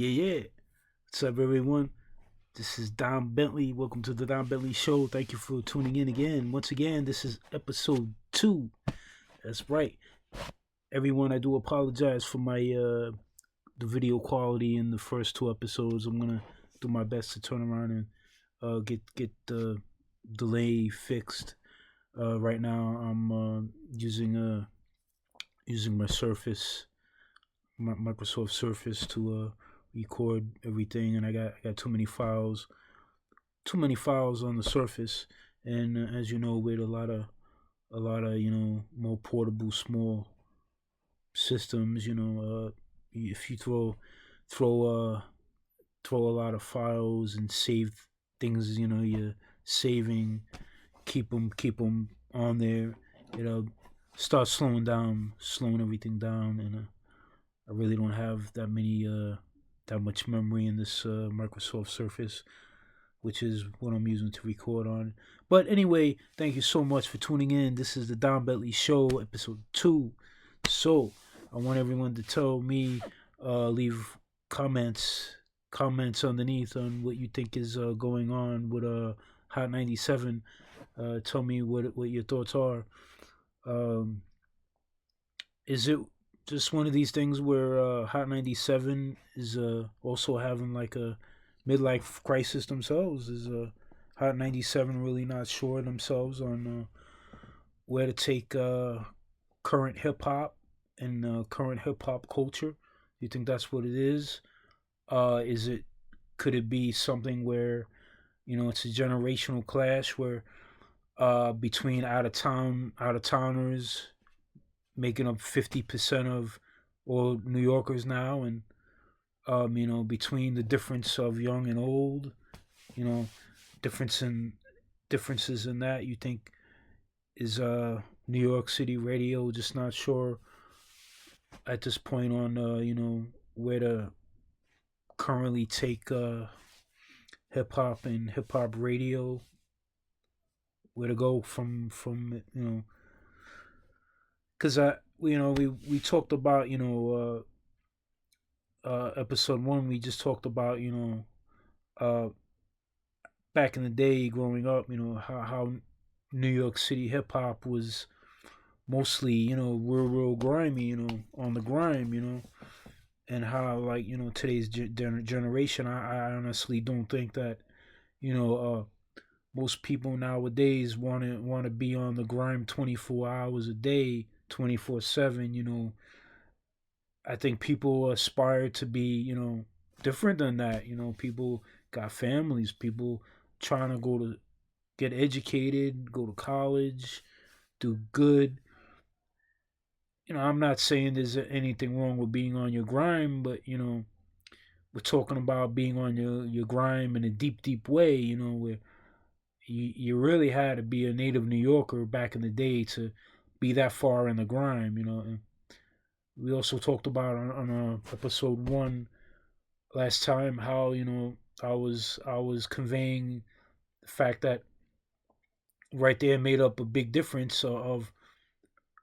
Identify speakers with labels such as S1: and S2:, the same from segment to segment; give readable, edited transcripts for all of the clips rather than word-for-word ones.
S1: Yeah. What's up, everyone? This is Don Bentley. Welcome to the Don Bentley Show. Thank you for tuning in again. Once again, this is episode 2. That's right. Everyone, I do apologize for my the video quality in the first 2 episodes. I'm gonna do my best to turn around and get the delay fixed. Right now, I'm using my Surface, my Microsoft Surface to record everything, and I got too many files on the Surface, and as you know, with a lot of more portable, small systems, if you throw throw a lot of files and save things, you're saving, keep them on there, start slowing everything down, and I really don't have that much memory in this Microsoft Surface, which is what I'm using to record on. But anyway, thank you so much for tuning in. This is the Don Bentley Show, episode 2. So I want everyone to tell me, leave comments underneath on what you think is going on with Hot 97. Tell me what your thoughts are. Um, is it just one of these things where Hot 97 is also having like a midlife crisis themselves? Is Hot 97 really not sure themselves on where to take current hip hop and current hip hop culture? You think that's what it is? Is it Could it be something where it's a generational clash where between out of towners making up 50% of all New Yorkers now, and between the difference of young and old, you know, difference in differences in that, you think is New York City radio just not sure at this point on where to currently take hip hop and hip hop radio, where to go from because we talked about episode 1, we just talked about uh back in the day growing up, how New York City hip hop was mostly real grimy, on the grime, and how, like, today's generation, I honestly don't think that you know most people nowadays want to be on the grime 24 hours a day, 24/7. I think people aspire to be, different than that. People got families, people trying to get educated, go to college, do good. I'm not saying there's anything wrong with being on your grime, but we're talking about being on your grime in a deep, deep way. Where you really had to be a native New Yorker back in the day to be that far in the grime. And we also talked about on episode 1 last time how I was conveying the fact that right there made up a big difference of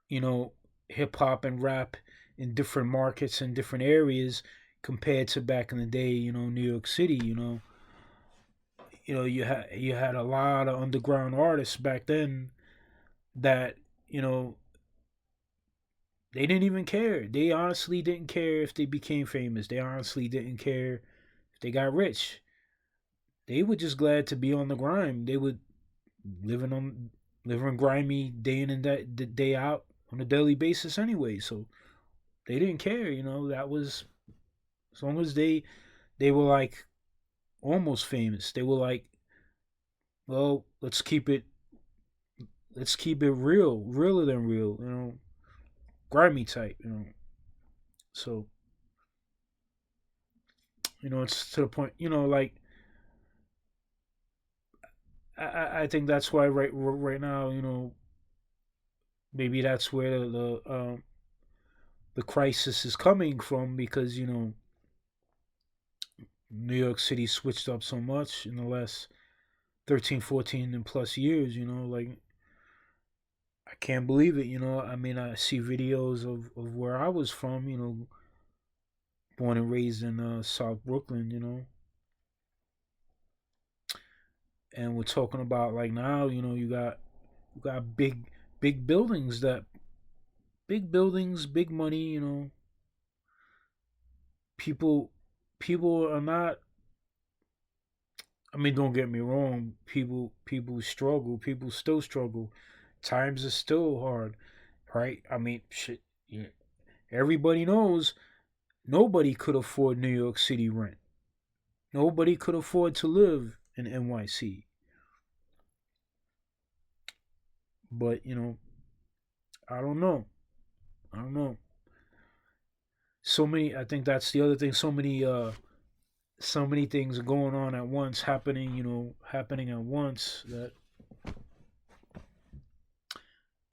S1: you know hip hop and rap in different markets and different areas compared to back in the day. New York City. You had a lot of underground artists back then that you know they didn't even care. They honestly didn't care if they became famous. They honestly didn't care if they got rich. They were just glad to be on the grime. They would living on living grimy day in and day out on a daily basis anyway. So they didn't care. That was, as long as they were like almost famous. They were like, well, let's keep it real, realer than real. Grimy type. So it's to the point. Like I think that's why right now, maybe that's where the crisis is coming from, because New York City switched up so much in the last 13, 14 and plus years. Like, I can't believe it. I mean, I see videos of where I was from, born and raised in South Brooklyn, and we're talking about like now, you got big buildings that big buildings, big money, people people are not. I mean, don't get me wrong. People struggle. People still struggle. Times are still hard, right? I mean, shit. Yeah. Everybody knows nobody could afford New York City rent. Nobody could afford to live in NYC. But I don't know. I don't know. So many. I think that's the other thing. So many things going on at once, happening. Happening at once.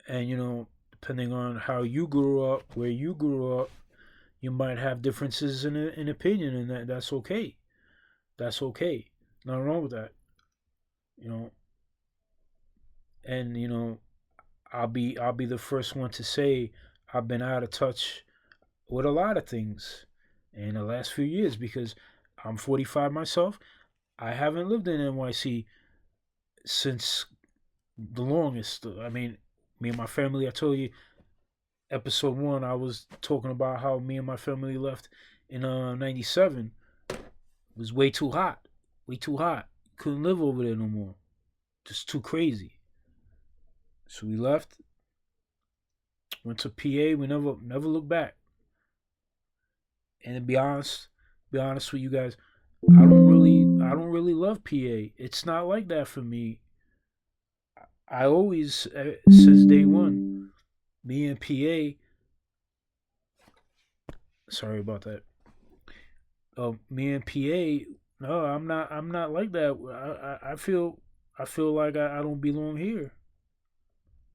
S1: And depending on how you grew up, where you grew up, you might have differences in opinion, and that's okay. That's okay. Nothing wrong with that. You know, and I'll be the first one to say I've been out of touch with a lot of things in the last few years because I'm 45 myself. I haven't lived in NYC since the longest. I mean, me and my family. I told you episode one. I was talking about how me and my family left in '97. It was way too hot. Way too hot. Couldn't live over there no more. Just too crazy. So we left. Went to PA. We never looked back. And to be honest with you guys, I don't really love PA. It's not like that for me. I always since day one, me and PA. Sorry about that. Me and PA. No, I'm not. I'm not like that. I feel like I don't belong here.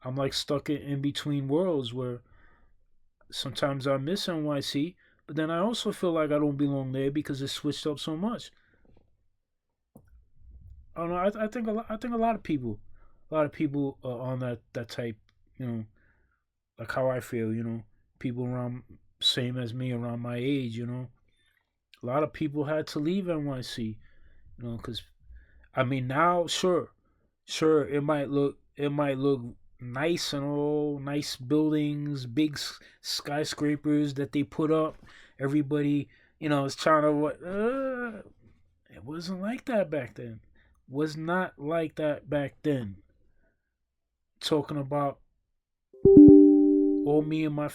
S1: I'm like stuck in between worlds where sometimes I miss NYC, but then I also feel like I don't belong there because it's switched up so much. I don't know. I think a lot of people are on that type. You know, like how I feel. People around same as me around my age. A lot of people had to leave NYC. Because I mean now, sure, it might look nice and all nice buildings, big skyscrapers that they put up. Everybody, is trying to what? It wasn't like that back then. Was not like that back then. Talking about all me and my